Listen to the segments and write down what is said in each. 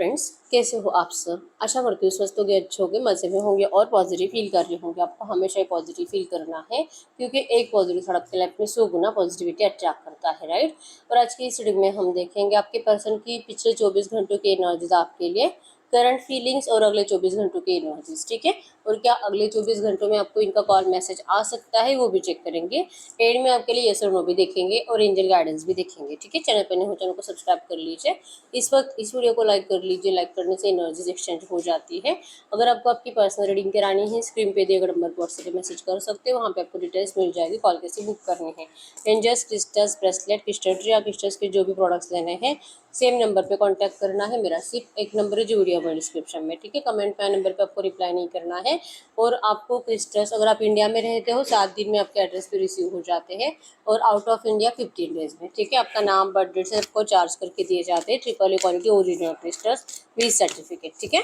Friends, कैसे हो आप सब। आशा करती हूँ स्वस्थ होंगे, अच्छे होंगे, मज़े में होंगे और पॉजिटिव फील कर रहे होंगे। आपको हमेशा ही पॉजिटिव फील करना है, क्योंकि एक पॉजिटिव थॉट आपके लाइफ में 100 गुना पॉजिटिविटी अट्रैक्ट करता है, राइट। और आज की इस वीडियो में हम देखेंगे आपके पर्सन की पिछले 24 घंटों की एनर्जीज आपके लिए, करंट फीलिंग्स और अगले 24 घंटों की एनर्जीज, ठीक है। और क्या अगले 24 घंटों में आपको इनका कॉल मैसेज आ सकता है, वो भी चेक करेंगे। एड में आपके लिए यस और नो भी देखेंगे और एंजल गाइडेंस भी देखेंगे, ठीक है। चैनल पर नहीं हो, चैनल को सब्सक्राइब कर लीजिए। इस वक्त इस वीडियो को लाइक कर लीजिए, लाइक करने से एनर्जीज एक्सचेंज हो जाती है। अगर आपको आपकी पर्सनल रीडिंग करानी है, स्क्रीन पे दिए गए नंबर पर व्हाट्सएप पे मैसेज कर सकते हो, वहाँ पे आपको डिटेल्स मिल जाएगी, कॉल कैसे बुक करनी है। एंजल्स, क्रिस्टल्स, ब्रेसलेट, क्रिस्टल या क्रिस्टल्स के जो भी प्रोडक्ट्स लेने हैं, सेम नंबर पे कांटेक्ट करना है। मेरा सिर्फ एक नंबर है जो वीडियो में डिस्क्रिप्शन में, ठीक है। कमेंट पे नंबर पे आपको रिप्लाई नहीं करना है। और आपको क्रिस्टल्स, अगर आप इंडिया में रहते हो, 7 दिन में आपके एड्रेस पे रिसीव हो जाते हैं, और आउट ऑफ इंडिया 15 डेज में, ठीक है। आपका नाम, बर्थ डेट से आपको चार्ज करके दिए जाते हैं triple quality original crystals with certificate, ठीक है।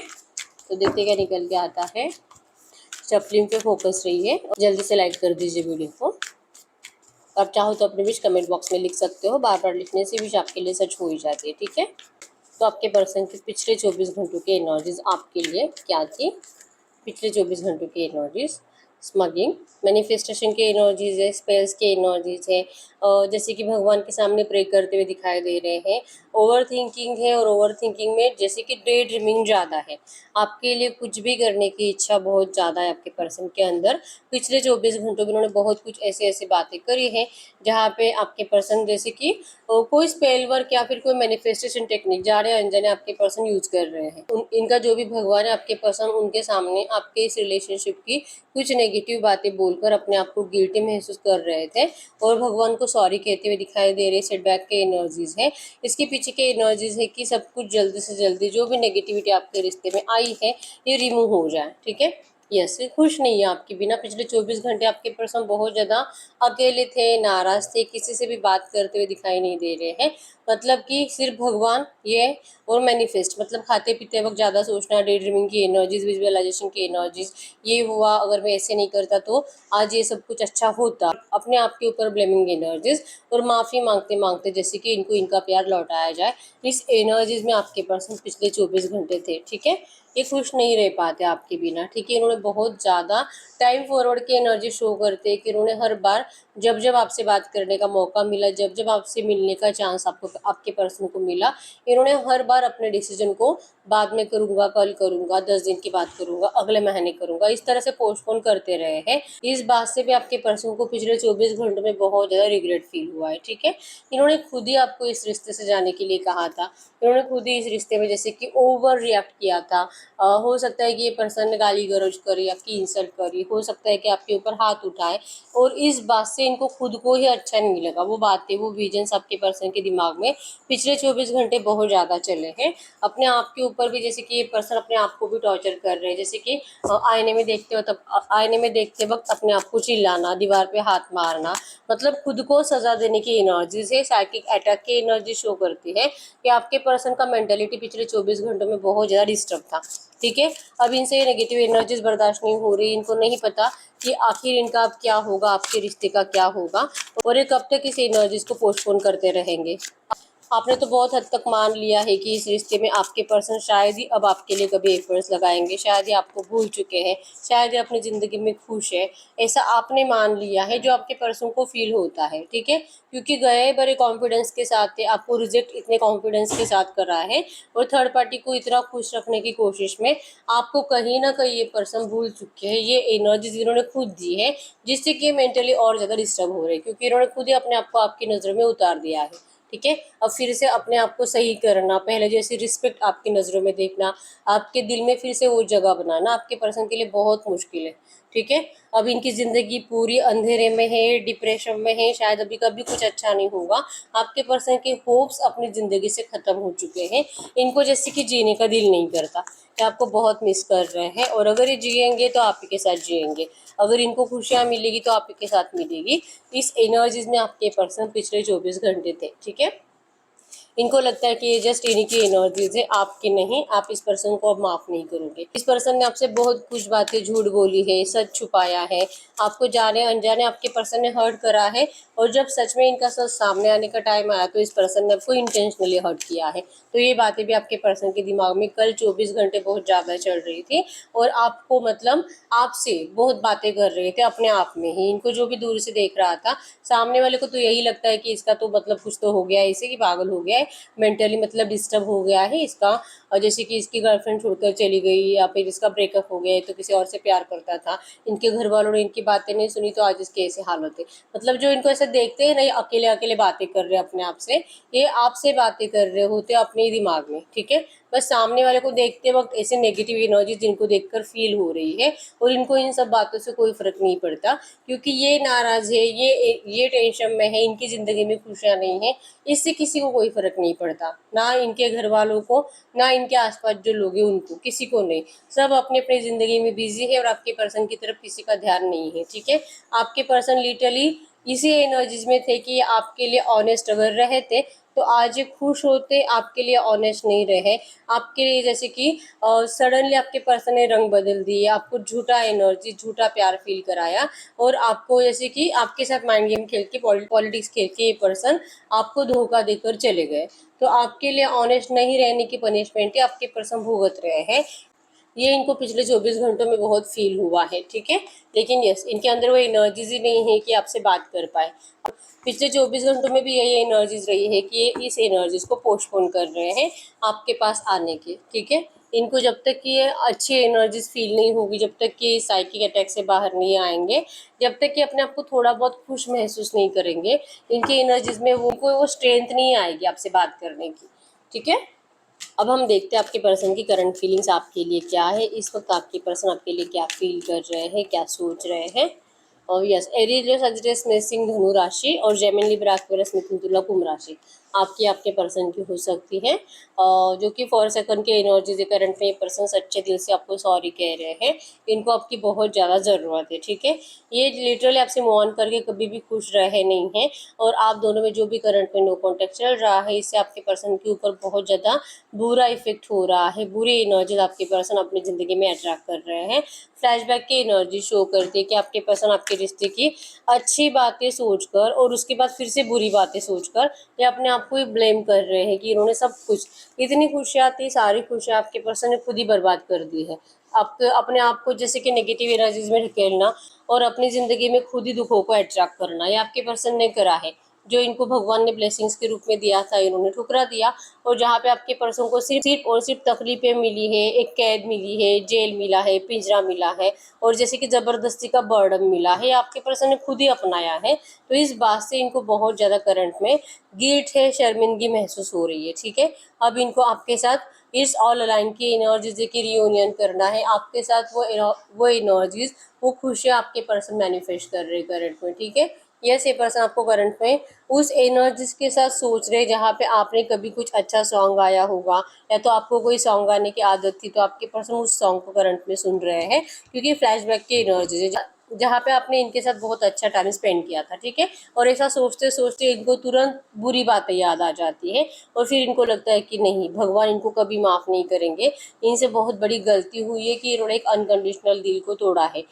तो देखते क्या निकल के आता है। शफलिंग पे फोकस रहिए और जल्दी से लाइक कर दीजिए वीडियो को। आप चाहो तो अपनी विश कमेंट बॉक्स में लिख सकते हो, बार बार लिखने से विश आपके लिए सच हो ही जाती है, ठीक है। तो आपके पर्सन की पिछले 24 घंटों की एनर्जीज आपके लिए क्या थी। पिछले 24 घंटों की एनर्जीज, स्मगिंग, मैनिफेस्टेशन की एनर्जीज है, स्पेल्स की एनर्जीज है, जैसे कि भगवान के सामने प्रे करते हुए दिखाई दे रहे हैं। ओवर थिंकिंग है, और ओवर थिंकिंग में जैसे कि डे ड्रीमिंग ज़्यादा है। आपके लिए कुछ भी करने की इच्छा बहुत ज़्यादा है आपके पर्सन के अंदर। पिछले 24 घंटों में उन्होंने बहुत कुछ ऐसे ऐसे बातें करी हैं जहाँ पे आपके पर्सन जैसे कि कोई स्पेल वर्क या फिर कोई मैनिफेस्टेशन टेक्निक जाने अनजाने आपके पर्सन यूज कर रहे हैं। इनका जो भी भगवान है आपके पर्सन, उनके सामने आपके इस रिलेशनशिप की कुछ नेगेटिव बातें बोलकर अपने आप को गिल्टी महसूस कर रहे थे, और भगवान को सॉरी कहते हुए दिखाई दे रहे। सेटबैक के एनर्जीज है, इसके पीछे के एनर्जीज है कि सब कुछ जल्दी से जल्दी जो भी नेगेटिविटी आपके रिश्ते में आई है ये रिमूव हो जाए, ठीक है। यस, खुश नहीं है आपके बिना। पिछले 24 घंटे आपके पर्सन बहुत ज़्यादा अकेले थे, नाराज थे, किसी से भी बात करते हुए दिखाई नहीं दे रहे हैं। मतलब कि सिर्फ भगवान ये और मैनिफेस्ट, मतलब खाते पीते वक्त ज़्यादा सोचना, डे ड्रीमिंग की एनर्जीज, विजुअलाइजेशन की एनर्जीज, ये हुआ अगर मैं ऐसे नहीं करता तो आज ये सब कुछ अच्छा होता। अपने आप के ऊपर ब्लेमिंग एनर्जीज, और माफ़ी मांगते मांगते जैसे कि इनको इनका प्यार लौटाया जाए, इस एनर्जीज में आपके पर्सन पिछले 24 घंटे थे, ठीक है। ये खुश नहीं रह पाते आपके बिना, ठीक है। इन्होंने बहुत ज़्यादा टाइम फॉरवर्ड की एनर्जी शो करते हैं कि इन्होंने हर बार जब जब आपसे बात करने का मौका मिला, जब जब आपसे मिलने का चांस आपको आपके पर्सन को मिला, इन्होंने हर बार अपने डिसीजन को बाद में करूँगा, कल करूँगा, 10 दिन की बात करूँगा, अगले महीने करूँगा, इस तरह से पोस्टपोन करते रहे हैं। इस बात से भी आपके पर्सन को पिछले 24 घंटों में बहुत ज़्यादा रिग्रेट फील हुआ है, ठीक है। इन्होंने खुद ही आपको इस रिश्ते से जाने के लिए कहा था। इन्होंने खुद ही इस रिश्ते में जैसे कि ओवर रिएक्ट किया था। हो सकता है कि ये पर्सन गाली गलौज करे, आपकी इंसल्ट करी, हो सकता है कि आपके ऊपर हाथ उठाए, और इस बात से इनको खुद को ही अच्छा नहीं लगा। वो बातें, वो विजन्स आपके पर्सन के दिमाग में पिछले 24 घंटे बहुत ज़्यादा चले हैं। अपने आप के ऊपर भी जैसे कि ये पर्सन अपने आप को भी टॉर्चर कर रहे हैं, जैसे कि आईने में देखते हो तब आईने में देखते वक्त अपने आप को चिल्लाना, दीवार पे हाथ मारना, मतलब खुद को सजा देने की एनर्जी से साइकिक अटैक की एनर्जी शो करती है कि आपके पर्सन का मेंटालिटी पिछले 24 घंटों में बहुत ज़्यादा डिस्टर्ब था, ठीक है। अब इनसे ये नेगेटिव एनर्जीज बर्दाश्त नहीं हो रही, इनको नहीं पता कि आखिर इनका अब क्या होगा, आपके रिश्ते का क्या होगा, और ये कब तक इस एनर्जीज को पोस्टपोन करते रहेंगे। आपने तो बहुत हद तक मान लिया है कि इस रिश्ते में आपके पर्सन शायद ही अब आपके लिए कभी एफर्ट्स लगाएंगे, शायद ही आपको भूल चुके हैं, शायद ही अपनी ज़िंदगी में खुश है, ऐसा आपने मान लिया है, जो आपके पर्सन को फील होता है, ठीक है। क्योंकि गए बड़े कॉन्फिडेंस के साथ थे, आपको रिजेक्ट इतने कॉन्फिडेंस के साथ करा है, और थर्ड पार्टी को इतना खुश रखने की कोशिश में आपको कहीं ना कहीं ये पर्सन भूल चुके हैं। ये एनर्जी इन्होंने खुद दी है, जिससे कि मेंटली और ज़्यादा डिस्टर्ब हो रहे हैं, क्योंकि इन्होंने खुद ही अपने आप को आपकी नज़र में उतार दिया है, ठीक है। अब फिर से अपने आप को सही करना, पहले जैसी रिस्पेक्ट आपकी नज़रों में देखना, आपके दिल में फिर से वो जगह बनाना आपके पर्सन के लिए बहुत मुश्किल है, ठीक है। अब इनकी ज़िंदगी पूरी अंधेरे में है, डिप्रेशन में है, शायद अभी कभी कुछ अच्छा नहीं होगा। आपके पर्सन के होप्स अपनी ज़िंदगी से ख़त्म हो चुके हैं। इनको जैसे कि जीने का दिल नहीं करता, ये आपको बहुत मिस कर रहे हैं, और अगर ये जिएंगे तो आप ही के साथ जिएंगे, अगर इनको खुशियाँ मिलेगी तो आप ही के साथ मिलेगी। इस एनर्जीज में आपके पर्सन पिछले 24 घंटे थे, ठीक है। इनको लगता है कि ये जस्ट इन्हीं की एनर्जीज है, आपकी नहीं। आप इस पर्सन को अब माफ नहीं करोगे। इस पर्सन ने आपसे बहुत कुछ बातें झूठ बोली है, सच छुपाया है, आपको जाने अनजाने आपके पर्सन ने हर्ट करा है। और जब सच में इनका सच सामने आने का टाइम आया तो इस पर्सन ने आपको इंटेंशनली हर्ट किया है। तो ये बातें भी आपके पर्सन के दिमाग में कल 24 घंटे बहुत ज़्यादा चल रही थी, और आपको मतलब आपसे बहुत बातें कर रहे थे अपने आप में ही। इनको जो भी दूर से देख रहा था, सामने वाले को तो यही लगता है कि इसका तो मतलब कुछ तो हो गया है इसे, कि पागल हो गया है, मेंटली मतलब डिस्टर्ब हो गया है इसका। और जैसे कि इसकी गर्लफ्रेंड छोड़कर चली गई, या फिर इसका ब्रेकअप हो गया है, तो किसी और से प्यार करता था, इनके घर वालों ने इनकी बातें नहीं सुनी तो आज इसकी ऐसी हालत है। मतलब जो इनको ऐसे देखते हैं नहीं, अकेले अकेले बातें कर रहे हैं अपने आप से, ये आपसे बातें कर रहे होते अपने ही दिमाग में, ठीक है। बस सामने वाले को देखते वक्त ऐसे नेगेटिव एनर्जी जिनको देखकर फील हो रही है, और इनको इन सब बातों से कोई फर्क नहीं पड़ता, क्योंकि ये नाराज है, ये टेंशन में है, इनकी जिंदगी में खुशियां नहीं है। इससे किसी को कोई फर्क नहीं पड़ता, ना इनके घर वालों को, ना इनके आसपास जो लोग हैं उनको, किसी को नहीं। सब अपने अपनी जिंदगी में बिजी है, और आपके पर्सन की तरफ किसी का ध्यान नहीं है, ठीक है। आपके पर्सन लिटरली इसी एनर्जीज में थे कि आपके लिए ऑनेस्ट अगर रहे थे तो आज ये खुश होते, आपके लिए ऑनेस्ट नहीं रहे। आपके लिए जैसे कि सडनली आपके पर्सन ने रंग बदल दिए, आपको झूठा एनर्जी, झूठा प्यार फील कराया, और आपको जैसे कि आपके साथ माइंड गेम खेल के, पॉलिटिक्स खेल के ये पर्सन आपको धोखा देकर चले गए। तो आपके लिए ऑनेस्ट नहीं रहने की पनिशमेंट है, आपके पर्सन भुगत रहे हैं। ये इनको पिछले 24 घंटों में बहुत फील हुआ है, ठीक है। लेकिन यस, इनके अंदर वो एनर्जीज ही नहीं है कि आपसे बात कर पाए। पिछले 24 घंटों में भी यही एनर्जीज रही है कि ये इस एनर्जीज को पोस्टपोन कर रहे हैं आपके पास आने के, ठीक है। इनको जब तक कि ये अच्छी एनर्जीज फील नहीं होगी, जब तक कि साइकिक अटैक से बाहर नहीं आएंगे, जब तक कि अपने आप को थोड़ा बहुत खुश महसूस नहीं करेंगे, इनकी एनर्जीज में वो स्ट्रेंथ नहीं आएगी आपसे बात करने की, ठीक है। अब हम देखते हैं आपके पर्सन की करंट फीलिंग्स आपके लिए क्या है, इस वक्त आपके पर्सन आपके लिए क्या फील कर रहे हैं, क्या सोच रहे हैं। और यस, एरीज लियो सजिटेरियस मेष सिंह धनु राशि, और जेमिनी लिब्रा एक्वेरियस मिथुन तुला कुंभ राशि आपके पर्सन की हो सकती है। जो कि 4 सेकंड के एनर्जी करंट में ये पर्सन सच्चे दिल से आपको सॉरी कह रहे हैं। इनको आपकी बहुत ज़्यादा ज़रूरत है, ठीक है। ये लिटरली आपसे मूव ऑन करके कभी भी खुश रहे नहीं है, और आप दोनों में जो भी करंट में नो कॉन्टैक्ट चल रहा है, इससे आपके पर्सन के ऊपर बहुत ज़्यादा बुरा इफेक्ट हो रहा है। बुरी एनर्जी आपके पर्सन अपनी ज़िंदगी में अट्रैक्ट कर रहे हैं। फ्लैशबैक की एनर्जी शो करती है कि आपके पर्सन आपके रिश्ते की अच्छी बातें सोचकर और उसके बाद फिर से बुरी बातें सोचकर ये अपने आप को ही ब्लेम कर रहे हैं कि इन्होंने सब कुछ, इतनी खुशियाँ थी, सारी खुशियाँ आपके पर्सन ने खुद ही बर्बाद कर दी है। आपके अपने आप को जैसे कि नेगेटिव एनर्जीज में ढकेलना और अपनी ज़िंदगी में खुद ही दुखों को अट्रैक्ट करना, ये आपके पर्सन ने करा है। जो इनको भगवान ने ब्लेसिंग्स के रूप में दिया था, इन्होंने ठुकरा दिया। और जहाँ पे आपके पर्सन को सिर्फ और सिर्फ तकलीफें मिली है, एक कैद मिली है, जेल मिला है, पिंजरा मिला है, और जैसे कि जबरदस्ती का बर्डन मिला है, आपके पर्सन ने खुद ही अपनाया है। तो इस बात से इनको बहुत ज़्यादा करंट में गिल्ट है, शर्मिंदगी महसूस हो रही है, ठीक है। अब इनको आपके साथ इस ऑल अलाइन की एनर्जीज की रियूनियन करना है, आपके साथ वो एनर्जीज, वो खुशियाँ आपके पर्सन मैनिफेस्ट कर रहे करंट में, ठीक है। यस, ये पर्सन आपको करंट में उस एनर्जीज के साथ सोच रहे जहाँ पे आपने कभी कुछ अच्छा सॉन्ग गाया होगा, या तो आपको कोई सॉन्ग गाने की आदत थी, तो आपके पर्सन उस सॉन्ग को करंट में सुन रहे हैं, क्योंकि फ्लैशबैक की एनर्जीज है जहाँ पे आपने इनके साथ बहुत अच्छा टाइम स्पेंड किया था, ठीक है। और ऐसा सोचते सोचते इनको तुरंत बुरी बातें याद आ जाती है, और फिर इनको लगता है कि नहीं, भगवान इनको कभी माफ़ नहीं करेंगे, इनसे बहुत बड़ी गलती हुई है कि इन्होंने एक अनकंडीशनल दिल को तोड़ा है।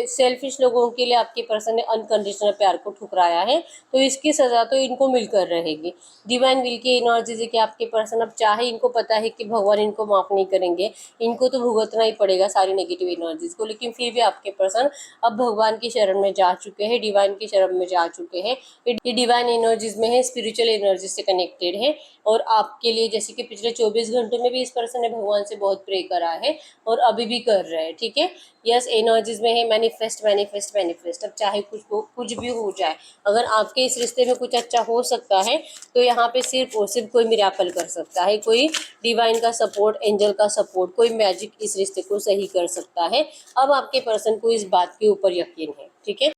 सेल्फिश लोगों के लिए आपके पर्सन ने अनकंडीशनल प्यार को ठुकराया है, तो इसकी सज़ा तो इनको मिलकर रहेगी। डिवाइन विल की एनर्जी है कि आपके पर्सन अब चाहे, इनको पता है कि भगवान इनको माफ़ नहीं करेंगे, इनको तो भुगतना ही पड़ेगा सारी नेगेटिव एनर्जीज को, लेकिन फिर भी आपके पर्सन अब भगवान की शरण में जा चुके हैं, डिवाइन की शरण में जा चुके हैं। ये डिवाइन एनर्जीज में है, स्पिरिचुअल एनर्जी से कनेक्टेड है। और आपके लिए जैसे कि पिछले 24 घंटों में भी इस पर्सन ने भगवान से बहुत प्रे करा है, और अभी भी कर रहे हैं, ठीक है। यस, एनर्जीज में है मैनिफेस्ट मैनिफेस्ट मैनिफेस्ट। अब चाहे कुछ भी हो जाए, अगर आपके इस रिश्ते में कुछ अच्छा हो सकता है, तो यहाँ पे सिर्फ और सिर्फ कोई मिराकल कर सकता है, कोई डिवाइन का सपोर्ट, एंजल का सपोर्ट, कोई मैजिक इस रिश्ते को सही कर सकता है। अब आपके पर्सन को इस बात के ऊपर यकीन है, ठीक है।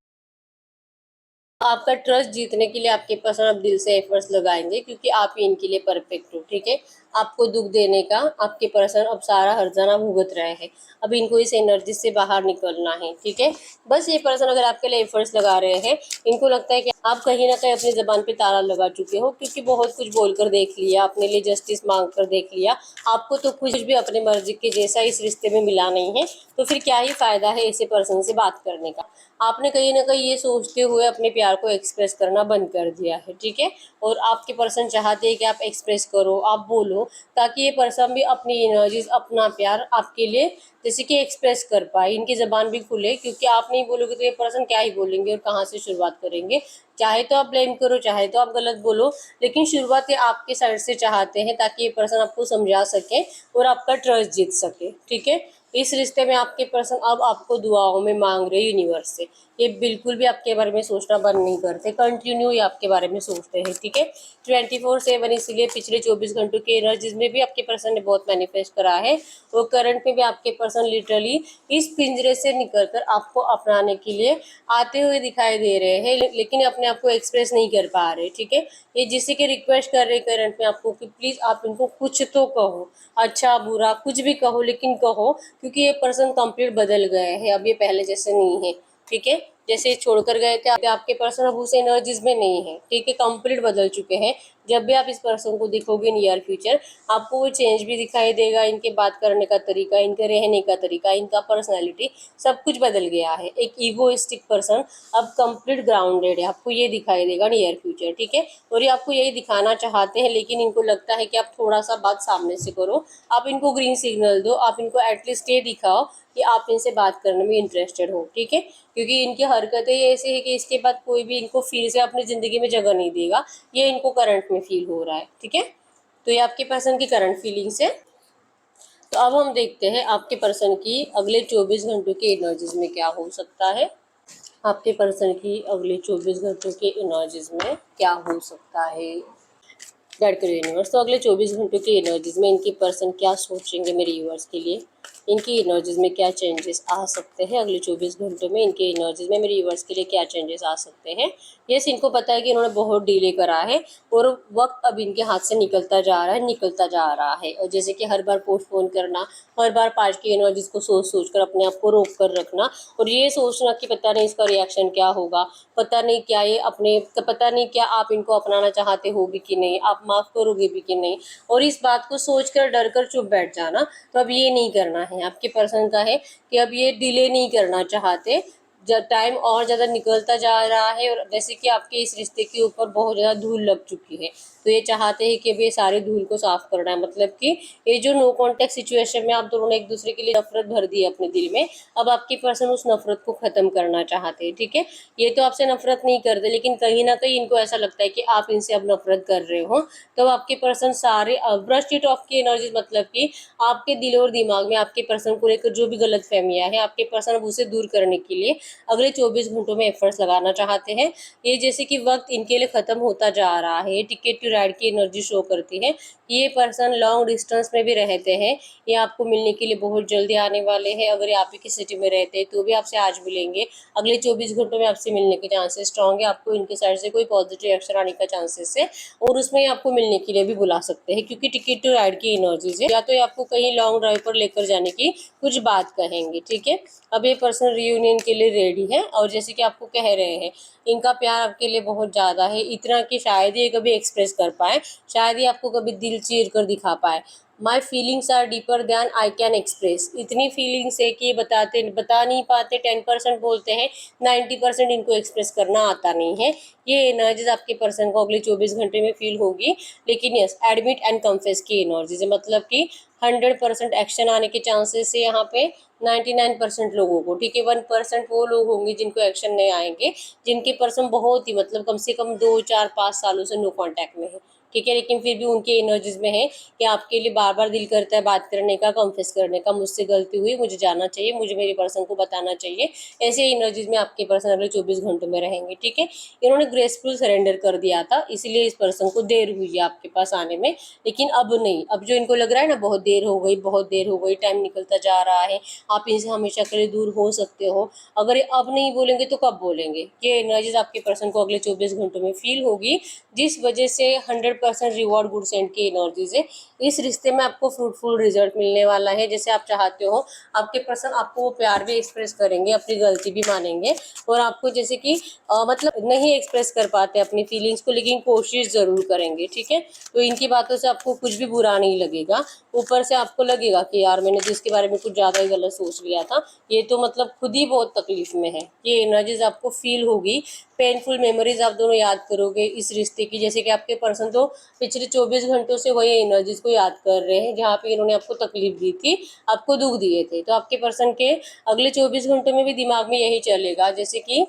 आपका ट्रस्ट जीतने के लिए आपके पर्सन अब दिल से एफर्ट्स लगाएंगे, क्योंकि आप ही इनके लिए परफेक्ट हो, ठीक है। आपको दुख देने का आपके पर्सन अब सारा हर्जाना भुगत रहे हैं। अब इनको इस एनर्जी से बाहर निकलना है, ठीक है। बस ये पर्सन अगर आपके लिए एफर्ट्स लगा रहे हैं, इनको लगता है कि आप कहीं ना कहीं अपनी जबान पे ताला लगा चुके हो, क्योंकि बहुत कुछ बोलकर देख लिया, अपने लिए जस्टिस मांग कर देख लिया। आपको तो कुछ भी अपने मर्जी के जैसा इस रिश्ते में मिला नहीं है, तो फिर क्या ही फायदा है ऐसे पर्सन से बात करने का। आपने कहीं ना कहीं ये सोचते हुए अपने प्यार को एक्सप्रेस करना बंद कर दिया है, ठीक है। और आपके पर्सन चाहते हैं कि आप एक्सप्रेस करो, आप बोलो, ताकि ये पर्सन भी अपनी एनर्जीज, अपना प्यार आपके लिए जैसे कि एक्सप्रेस कर पाए, इनकी जबान भी खुले। क्योंकि आप नहीं बोलोगे तो ये पर्सन क्या ही बोलेंगे और कहाँ से शुरुआत करेंगे। चाहे तो आप ब्लेम करो, चाहे तो आप गलत बोलो, लेकिन शुरुआत ये आपके साइड से चाहते हैं, ताकि ये पर्सन आपको समझा सके और आपका ट्रस्ट जीत सके, ठीक है। इस रिश्ते में आपके पर्सन अब आपको दुआओं में मांग रहे यूनिवर्स से। ये बिल्कुल भी आपके बारे में सोचना बंद नहीं करते, कंटिन्यू ये आपके बारे में सोचते हैं, ठीक है। 24/7। इसीलिए पिछले 24 घंटों के एनर्जीज में भी आपके पर्सन ने बहुत मैनिफेस्ट करा है, और करंट में भी आपके पर्सन लिटरली इस पिंजरे से निकलकर आपको अपनाने के लिए आते हुए दिखाई दे रहे हैं, लेकिन अपने आप को एक्सप्रेस नहीं कर पा रहे, ठीक है। ये जिसी के रिक्वेस्ट कर रहे करंट में आपको कि प्लीज आप इनको कुछ तो कहो, अच्छा बुरा कुछ भी कहो, लेकिन कहो, क्योंकि ये पर्सन कंप्लीट बदल गए हैं, अब ये पहले जैसे नहीं है, ठीक है। जैसे छोड़कर गए थे आपके पर्सन, अब उस एनर्जीज में नहीं है, ठीक है, कंप्लीट बदल चुके हैं। जब भी आप इस पर्सन को देखोगे नियर फ्यूचर, आपको वो चेंज भी दिखाई देगा। इनके बात करने का तरीका, इनके रहने का तरीका, इनका पर्सनैलिटी सब कुछ बदल गया है। एक ईगोइस्टिक पर्सन अब कंप्लीट ग्राउंडेड है, आपको ये दिखाई देगा नियर फ्यूचर, ठीक है। और ये आपको यही दिखाना चाहते हैं, लेकिन इनको लगता है कि आप थोड़ा सा बात सामने से करो, आप इनको ग्रीन सिग्नल दो, आप इनको एटलीस्ट ये दिखाओ कि आप इनसे बात करने में इंटरेस्टेड हो, ठीक है। क्योंकि इनकी हरकतें ऐसी है कि इसके बाद कोई भी इनको फील से अपनी ज़िंदगी में जगह नहीं देगा, ये इनको करंट में फील हो रहा है, ठीक है। तो ये आपके पर्सन की करंट फीलिंग्स है। तो अब हम देखते हैं आपके पर्सन की अगले 24 घंटों की एनर्जीज में क्या हो सकता है। आपके पर्सन की अगले 24 घंटों के एनर्जीज में क्या हो सकता है। गाइड करिए यूनिवर्स। तो अगले 24 घंटों की एनर्जीज में इनके पर्सन क्या सोचेंगे मेरे व्यूअर्स के लिए, इनकी एनर्जीज में क्या चेंजेस आ सकते हैं अगले 24 घंटों में, इनके एनर्जीज में मेरे व्यूअर्स के लिए क्या चेंजेस आ सकते हैं। यस, इनको पता है कि इन्होंने बहुत डिले करा है और वक्त अब इनके हाथ से निकलता जा रहा है, निकलता जा रहा है। और जैसे कि हर बार पोस्टपोन करना, हर बार पास्ट की एनर्जीज को सोच सोच कर अपने आप को रोक कर रखना, और ये सोचना कि पता नहीं इसका रिएक्शन क्या होगा, पता नहीं क्या ये अपने, पता नहीं क्या आप इनको अपनाना चाहते हो भी कि नहीं, आप माफ़ करोगे भी कि नहीं, और इस बात को सोच कर डर कर चुप बैठ जाना। तो अब ये नहीं करना है। आपके पर्सन का है कि अब ये डिले नहीं करना चाहते, जब टाइम और ज़्यादा निकलता जा रहा है, और जैसे कि आपके इस रिश्ते के ऊपर बहुत ज़्यादा धूल लग चुकी है, तो ये चाहते हैं कि अब ये सारे धूल को साफ करना है। मतलब कि ये जो नो कॉन्टेक्ट सिचुएशन में आप दोनों ने एक दूसरे के लिए नफरत भर दी है अपने दिल में, अब आपके पर्सन उस नफरत को ख़त्म करना चाहते हैं, ठीक है। ये तो आपसे नफरत नहीं करते, लेकिन कहीं ना कहीं इनको ऐसा लगता है कि आप इनसे अब नफरत कर रहे हो। तो आपके पर्सन सारे ब्रश इट ऑफ की एनर्जी, मतलब कि आपके दिल और दिमाग में आपके पर्सन को लेकर जो भी गलत फहमियाँ हैं, आपके पर्सन अब उसे दूर करने के लिए अगले 24 घंटों में एफर्ट्स लगाना चाहते हैं। ये जैसे कि वक्त इनके लिए ख़त्म होता जा रहा है, टिकट टू राइड की एनर्जी शो करती है। ये पर्सन लॉन्ग डिस्टेंस में भी रहते हैं, ये आपको मिलने के लिए बहुत जल्दी आने वाले हैं। अगर ये आप ही की सिटी में रहते हैं तो भी आपसे आज मिलेंगे। अगले 24 घंटों में आपसे मिलने के चांसेस स्ट्रॉन्ग है। आपको इनके साइड से कोई पॉजिटिव एक्शन आने का चांसेस है, और उसमें आपको मिलने के लिए भी बुला सकते हैं, क्योंकि टिकट टू राइड की एनर्जीज है। या तो ये आपको कहीं लॉन्ग ड्राइव पर लेकर जाने की कुछ बात कहेंगे, ठीक है। अब ये पर्सन रियूनियन के लिए रेडी है, और जैसे कि आपको कह रहे हैं, इनका प्यार आपके लिए बहुत ज़्यादा है, इतना कि शायद ये कभी एक्सप्रेस कर पाए, शायद ये आपको कभी दिल चीर कर दिखा पाए। My feelings are deeper than I can express. इतनी फीलिंग्स है कि ये बता नहीं पाते। 10% बोलते हैं, 90% इनको एक्सप्रेस करना आता नहीं है। ये एनर्जीज आपके पर्सन को अगले 24 घंटे में फील होगी। लेकिन यस, एडमिट एंड कन्फेस की एनर्जीज है, मतलब कि 100% एक्शन आने के चांसेस है यहाँ पे 99% लोगों को, ठीक है। 1% वो लोग होंगे जिनको एक्शन नहीं आएंगे, जिनके पर्सन बहुत ही, मतलब कम से कम 2 4 5 सालों से नो कांटेक्ट में है, ठीक है। लेकिन फिर भी उनकी एनर्जीज में है कि आपके लिए बार बार दिल करता है बात करने का, कन्फेस करने का, मुझसे गलती हुई, मुझे जाना चाहिए, मुझे मेरे पर्सन को बताना चाहिए। ऐसे एनर्जीज में आपके पर्सन अगले 24 घंटों में रहेंगे। ठीक है। इन्होंने ग्रेसफुल सरेंडर कर दिया था, इसीलिए इस पर्सन को देर हुई है आपके पास आने में। लेकिन अब नहीं, अब जो इनको लग रहा है ना बहुत देर हो गई, बहुत देर हो गई, टाइम निकलता जा रहा है, आप इनसे हमेशा के लिए दूर हो सकते हो, अगर ये अब नहीं बोलेंगे तो कब बोलेंगे? ये एनर्जीज आपके पर्सन को अगले 24 घंटों में फील होगी, जिस वजह से 100% रिवॉर्ड गुड सेंड की एनर्जीज है। इस रिश्ते में आपको फ्रूटफुल रिजल्ट मिलने वाला है, जैसे आप चाहते हो। आपके पर्सन आपको वो प्यार भी एक्सप्रेस करेंगे, अपनी गलती भी मानेंगे, और आपको जैसे कि मतलब नहीं एक्सप्रेस कर पाते अपनी फीलिंग्स को, लेकिन कोशिश जरूर करेंगे। ठीक है। तो इनकी बातों से आपको कुछ भी बुरा नहीं लगेगा। ऊपर से आपको लगेगा कि यार मैंने तो इसके बारे में कुछ ज़्यादा ही गलत सोच लिया था, ये तो मतलब खुद ही बहुत तकलीफ में है। ये एनर्जीज आपको फील होगी। पेनफुल मेमोरीज आप दोनों याद करोगे इस रिश्ते की, जैसे कि आपके पर्सन तो पिछले 24 घंटों से वही एनर्जीज को याद कर रहे हैं जहाँ पे इन्होंने आपको तकलीफ दी थी, आपको दुख दिए थे। तो आपके पर्सन के अगले 24 घंटों में भी दिमाग में यही चलेगा, जैसे कि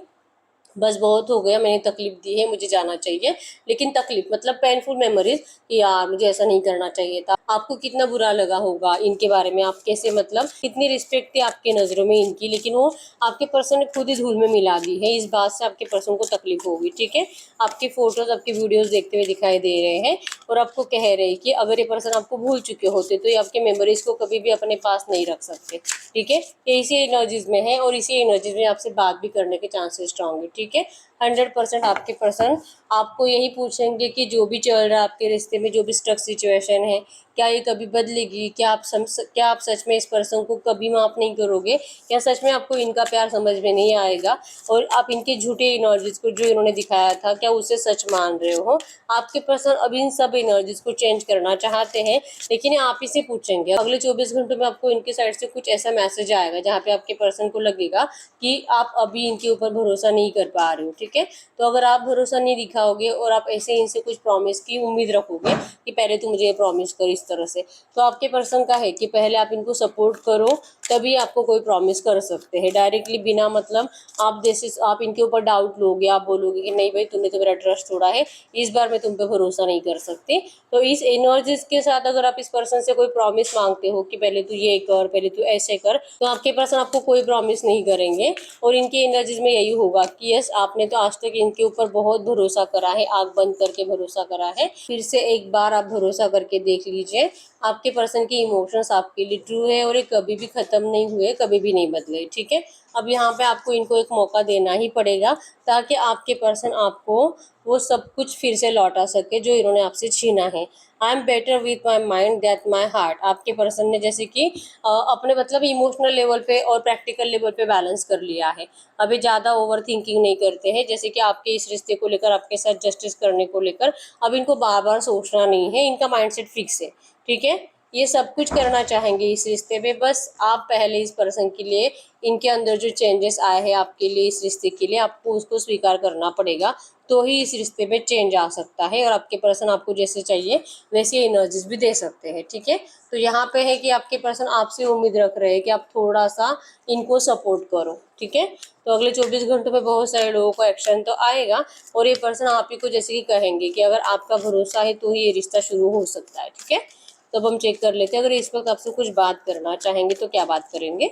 बस बहुत हो गया, मैंने तकलीफ दी है, मुझे जाना चाहिए। लेकिन तकलीफ मतलब पेनफुल मेमोरीज कि यार मुझे ऐसा नहीं करना चाहिए था। आपको कितना बुरा लगा होगा इनके बारे में, आप कैसे मतलब कितनी रिस्पेक्ट थी आपके नज़रों में इनकी, लेकिन वो आपके पर्सन ने खुद ही धूल में मिला दी है। इस बात से आपके पर्सन को तकलीफ होगी। ठीक है। आपकी फोटोज, आपकी वीडियोज देखते हुए दिखाई दे रहे हैं, और आपको कह रहे हैं कि अगर ये पर्सन आपको भूल चुके होते तो ये आपके मेमोरीज को कभी भी अपने पास नहीं रख सकते। ठीक है। ये इसी एनर्जीज में है, और इसी एनर्जीज में आपसे बात भी करने के चांसेस स्ट्रांग है। ठीक है। 100% आपके पर्सन आपको यही पूछेंगे कि जो भी चल रहा है आपके रिश्ते में, जो भी स्ट्रक सिचुएशन है, क्या ये कभी बदलेगी? क्या आप सच में इस पर्सन को कभी माफ़ नहीं करोगे? क्या सच में आपको इनका प्यार समझ में नहीं आएगा, और आप इनके झूठे एनर्जीज को जो इन्होंने दिखाया था, क्या उसे सच मान रहे हो? आपके पर्सन अब इन सब एनर्जीज को चेंज करना चाहते हैं, लेकिन ये आप ही से पूछेंगे। अगले 24 घंटों में आपको इनके साइड से कुछ ऐसा मैसेज आएगा जहाँ पे आपके पर्सन को लगेगा कि आप अभी इनके ऊपर भरोसा नहीं कर पा रहे हो। ठीक है। तो अगर आप भरोसा नहीं दिखाओगे और आप ऐसे इनसे कुछ प्रॉमिस की उम्मीद रखोगे कि पहले तू मुझे ये प्रॉमिस कर इस तरह से, तो आपके पर्सन का है कि पहले आप इनको सपोर्ट करो, तभी आपको कोई प्रॉमिस कर सकते हैं। डायरेक्टली बिना मतलब आप जैसे आप इनके ऊपर डाउट लोगे, आप बोलोगे कि नहीं भाई तुमने तो मेरा ट्रस्ट तोड़ा है, इस बार मैं तुम पे भरोसा नहीं कर सकती। तो इस एनर्जीज के साथ अगर आप इस पर्सन से कोई प्रॉमिस मांगते हो कि पहले तू ये कर, पहले तू ऐसे कर, तो आपके पर्सन आपको कोई प्रॉमिस नहीं करेंगे। और इनकी एनर्जीज में यही होगा कि यस आपने तो आज तक इनके ऊपर बहुत भरोसा करा है, आंख बंद करके भरोसा करा है, फिर से एक बार आप भरोसा करके देख लीजिए। आपके पर्सन के इमोशंस आपके लिए ट्रू है, और ये कभी भी खत्म नहीं हुए, कभी भी नहीं बदले। ठीक है। अब यहाँ पे आपको इनको एक मौका देना ही पड़ेगा, ताकि आपके पर्सन आपको वो सब कुछ फिर से लौटा सके जो इन्होंने आपसे छीना है। I am better with my mind that my heart. आपके पर्सन ने जैसे कि अपने मतलब इमोशनल लेवल पे और प्रैक्टिकल लेवल पे बैलेंस कर लिया है। अभी ज़्यादा ओवर थिंकिंग नहीं करते हैं, जैसे कि आपके इस रिश्ते को लेकर, आपके साथ जस्टिस करने को लेकर अब इनको बार बार सोचना नहीं है, इनका माइंडसेट फिक्स है। ठीक है। ये सब कुछ करना चाहेंगे इस रिश्ते में, बस आप पहले इस पर्सन के लिए, इनके अंदर जो चेंजेस आए हैं आपके लिए इस रिश्ते के लिए, आपको उसको स्वीकार करना पड़ेगा, तो ही इस रिश्ते में चेंज आ सकता है। और आपके पर्सन आपको जैसे चाहिए वैसे एनर्जीज भी दे सकते हैं। ठीक है। तो यहाँ पे है कि आपके पर्सन आपसे उम्मीद रख रहे हैं कि आप थोड़ा सा इनको सपोर्ट करो। ठीक है। तो अगले 24 घंटों में बहुत सारे लोगों को एक्शन तो आएगा, और ये पर्सन आप ही को जैसे कि कहेंगे कि अगर आपका भरोसा है तो ही ये रिश्ता शुरू हो सकता है। ठीक है। तो अब हम चेक कर लेते हैं, अगर इस वक्त आपसे कुछ बात करना चाहेंगे तो क्या बात करेंगे।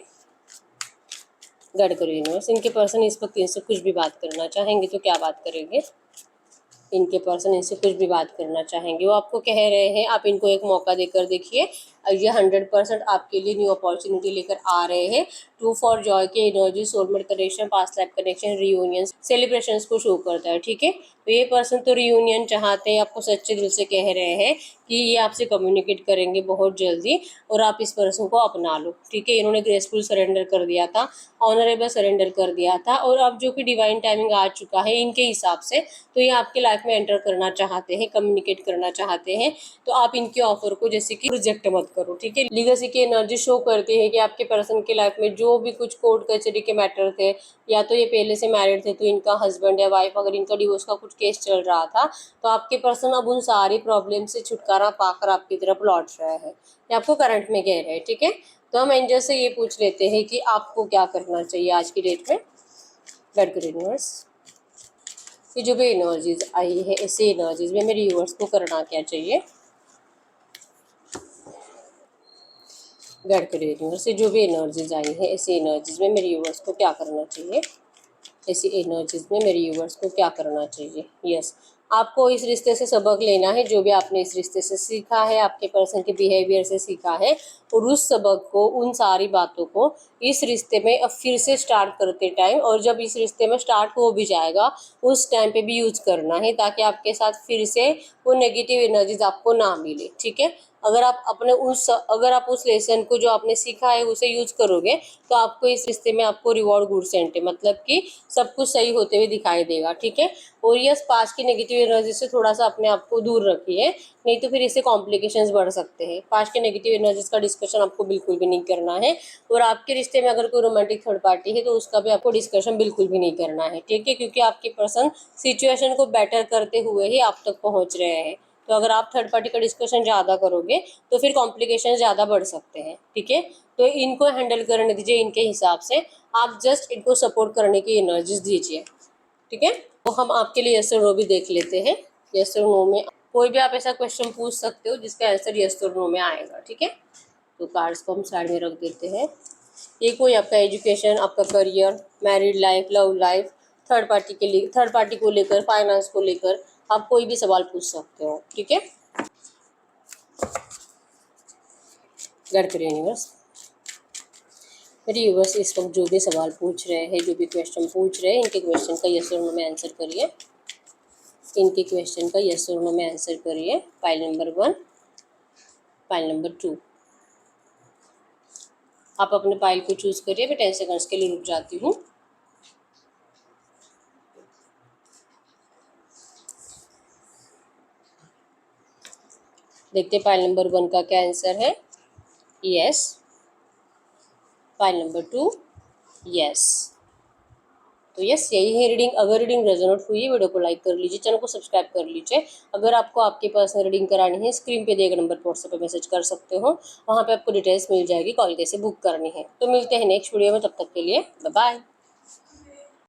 गाइड करो यूनिवर्स, इनके पर्सन इस वक्त इनसे कुछ भी बात करना चाहेंगे तो क्या बात करेंगे। इनके पर्सन इनसे कुछ भी बात करना चाहेंगे, वो आपको कह रहे हैं आप इनको एक मौका देकर देखिए। ये 100% आपके लिए न्यू अपॉर्चुनिटी लेकर आ रहे हैं। ट्रू फॉर जॉय के energy, soulmate connection, past life connection, reunion, celebrations को शो करता है। ठीक है। तो ये पर्सन तो रियूनियन चाहते हैं, आपको सच्चे दिल से कह रहे हैं कि ये आपसे कम्युनिकेट करेंगे बहुत जल्दी, और आप इस पर्सन को अपना लो। ठीक है। इन्होंने ग्रेसफुल सरेंडर कर दिया था, ऑनरेबल सरेंडर कर दिया था, और अब जो कि डिवाइन टाइमिंग आ चुका है इनके हिसाब से, तो ये आपके लाइफ में एंटर करना चाहते हैं, कम्युनिकेट करना चाहते हैं। तो आप इनके ऑफर को जैसे कि रिजेक्ट मत करो। ठीक है। लीगेसी की एनर्जी शो करती है कि आपके पर्सन के लाइफ में जो भी कुछ कोर्ट कचहरी के मैटर थे, या तो ये पहले से मैरिड थे तो इनका हस्बैंड या वाइफ अगर इनका डिवोर्स का कुछ केस चल रहा था, तो आपके पर्सन अब उन सारी प्रॉब्लम से छुटकारा पाकर आपकी तरफ लौट रहा है, ये आपको करंट में कह रहे हैं। ठीक है। तो हम एंजल से ये पूछ लेते हैं कि आपको क्या करना चाहिए आज की डेट में। गाइड करो यूनिवर्स, कि जो भी एनर्जीज आई है ऐसे एनर्जीज में मेरे व्यूअर्स को करना क्या चाहिए। गाइड करिए यूनिवर्स से जो भी एनर्जीज आई है ऐसी एनर्जीज में मेरे व्यूअर्स को क्या करना चाहिए, ऐसी एनर्जीज में मेरे व्यूअर्स को क्या करना चाहिए। यस, आपको इस रिश्ते से सबक लेना है, जो भी आपने इस रिश्ते से सीखा है, आपके पर्सन के बिहेवियर से सीखा है, और उस सबक को, उन सारी बातों को इस रिश्ते में अब फिर से स्टार्ट करते टाइम, और जब इस रिश्ते में स्टार्ट हो भी जाएगा उस टाइम पे भी यूज करना है, ताकि आपके साथ फिर से वो नेगेटिव एनर्जीज आपको ना मिले। ठीक है, अगर आप उस लेसन को जो आपने सीखा है उसे यूज करोगे तो आपको इस रिश्ते में आपको रिवॉर्ड गुड सेंट है, मतलब कि सब कुछ सही होते हुए दिखाई देगा। ठीक है, और यस, पास्ट की नेगेटिव एनर्जी से थोड़ा सा अपने आप को दूर रखिए, नहीं तो फिर इससे कॉम्प्लिकेशंस बढ़ सकते हैं। पास्ट की नेगेटिव एनर्जीज का डिस्कशन आपको बिल्कुल भी नहीं करना है, और आपके रिश्ते में अगर कोई रोमांटिक थर्ड पार्टी है तो उसका भी आपको डिस्कशन बिल्कुल भी नहीं करना है। ठीक है, क्योंकि आपके पर्सन सिचुएशन को बेटर करते हुए ही आप तक पहुंच रहे हैं। तो अगर आप थर्ड पार्टी का डिस्कशन ज़्यादा करोगे तो फिर कॉम्प्लिकेशन ज़्यादा बढ़ सकते हैं। ठीक है, तो इनको हैंडल करने दीजिए इनके हिसाब से, आप जस्ट इनको सपोर्ट करने की एनर्जीज दीजिए। ठीक है, तो हम आपके लिए यस और नो भी देख लेते हैं। यस और नो में कोई भी आप ऐसा क्वेश्चन पूछ सकते हो जिसका आंसर यस और नो में आएगा। ठीक है, तो कार्ड्स को हम साइड में रख देते हैं। ये कोई आपका एजुकेशन, आपका career, married life, love life, third party के लिए, थर्ड पार्टी को लेकर, फाइनेंस को लेकर आप कोई भी सवाल पूछ सकते हो। ठीक है, गाइड करिए यूनिवर्स। मेरे यूनिवर्स इस वक्त जो भी सवाल पूछ रहे हैं, जो भी क्वेश्चन पूछ रहे हैं, इनके क्वेश्चन का यस और नो में आंसर करिए। इनके क्वेश्चन का यस और नो में आंसर करिए। File number 1, file number 2। आप अपने फाइल को चूज करिए, मैं 10 सेकंड्स के लिए रुक जाती हूँ। देखते फाइल नंबर 1 का क्या आंसर है। यस। File number 2, yes. तो यस, यही है रीडिंग। अगर रीडिंग रेजोनेट हुई है, वीडियो को लाइक कर लीजिए, चैनल को सब्सक्राइब कर लीजिए। अगर आपको आपकी पर्सनल रीडिंग करानी है, स्क्रीन पे दिए गए नंबर पर व्हाट्सएप पे मैसेज कर सकते हो, वहाँ पे आपको डिटेल्स मिल जाएगी, कॉल कैसे बुक करनी है। तो मिलते हैं नेक्स्ट वीडियो में, तब तक के लिए बाय बाय।